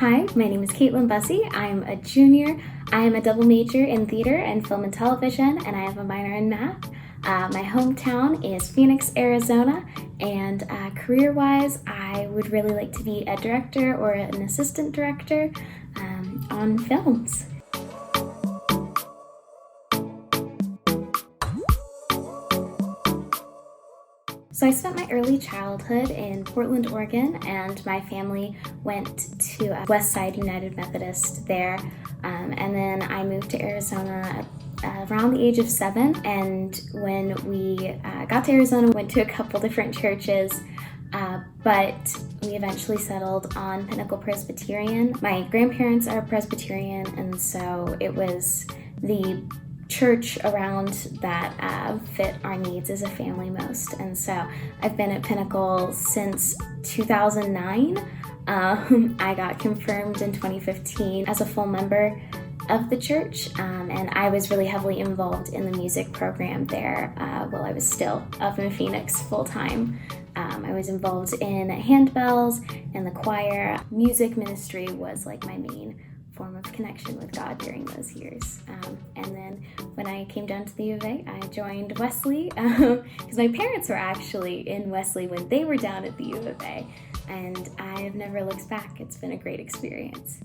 Hi, my name is Caitlin Bussey. I'm a junior. I am a double major in theater and film and television, and I have a minor in math. My hometown is Phoenix, Arizona, and career-wise, I would really like to be a director or an assistant director on films. So I spent my early childhood in Portland, Oregon, and my family went to West Side United Methodist there. And then I moved to Arizona around the age of 7. And when we got to Arizona, we went to a couple different churches, but we eventually settled on Pinnacle Presbyterian. My grandparents are Presbyterian, and so it was the church around that fit our needs as a family most. And so I've been at Pinnacle since 2009. I got confirmed in 2015 as a full member of the church, and I was really heavily involved in the music program there while I was still up in Phoenix full-time. I was involved in handbells and the choir. Music ministry was like my main form of connection with God during those years. And then when I came down to the U of A, I joined Wesley because my parents were actually in Wesley when they were down at the U of A, and I have never looked back. It's been a great experience.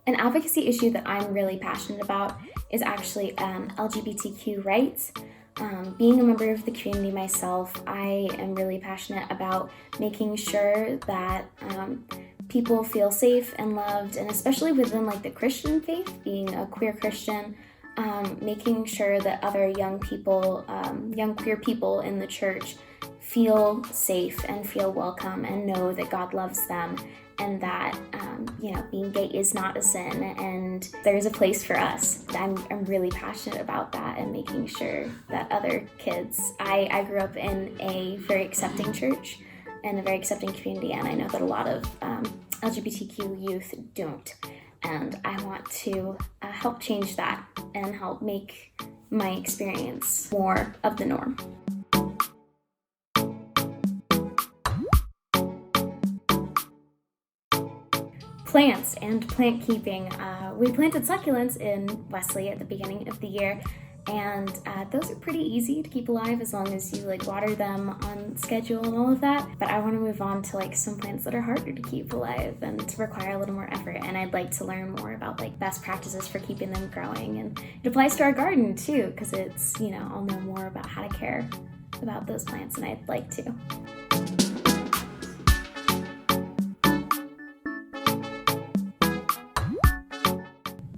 An advocacy issue that I'm really passionate about is actually LGBTQ rights. Being a member of the community myself, I am really passionate about making sure that people feel safe and loved, and especially within like the Christian faith, being a queer Christian, making sure that other young people, young queer people in the church feel safe and feel welcome and know that God loves them, and that being gay is not a sin and there's a place for us. I'm really passionate about that and making sure that other kids, I grew up in a very accepting church and a very accepting community, and I know that a lot of LGBTQ youth don't, and I want to help change that and help make my experience more of the norm. Plants and plant keeping. We planted succulents in Wesley at the beginning of the year, and those are pretty easy to keep alive as long as you water them on schedule and all of that. But I want to move on to some plants that are harder to keep alive and to require a little more effort, and I'd like to learn more about best practices for keeping them growing. And it applies to our garden too, because it's, I'll know more about how to care about those plants, and I'd like to.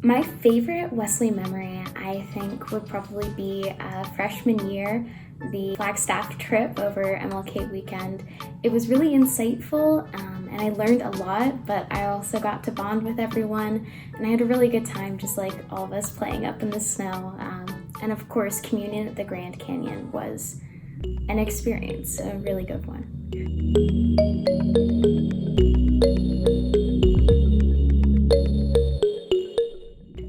My favorite Wesley memory, I think, would probably be freshman year, the Flagstaff trip over MLK weekend. It was really insightful, and I learned a lot, but I also got to bond with everyone, and I had a really good time, just like all of us playing up in the snow. And of course, communion at the Grand Canyon was an experience, a really good one.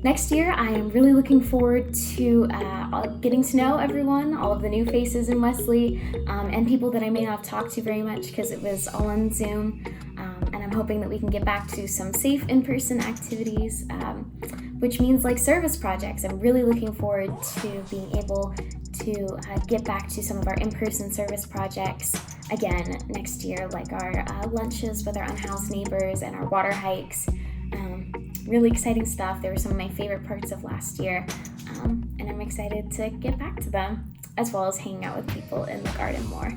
Next year, I am really looking forward to getting to know everyone, all of the new faces in Wesley, and people that I may not have talked to very much because it was all on Zoom. And I'm hoping that we can get back to some safe in-person activities, which means service projects. I'm really looking forward to being able to get back to some of our in-person service projects again next year, like our lunches with our unhoused neighbors and our water hikes. Really exciting stuff. They were some of my favorite parts of last year, and I'm excited to get back to them, as well as hanging out with people in the garden more.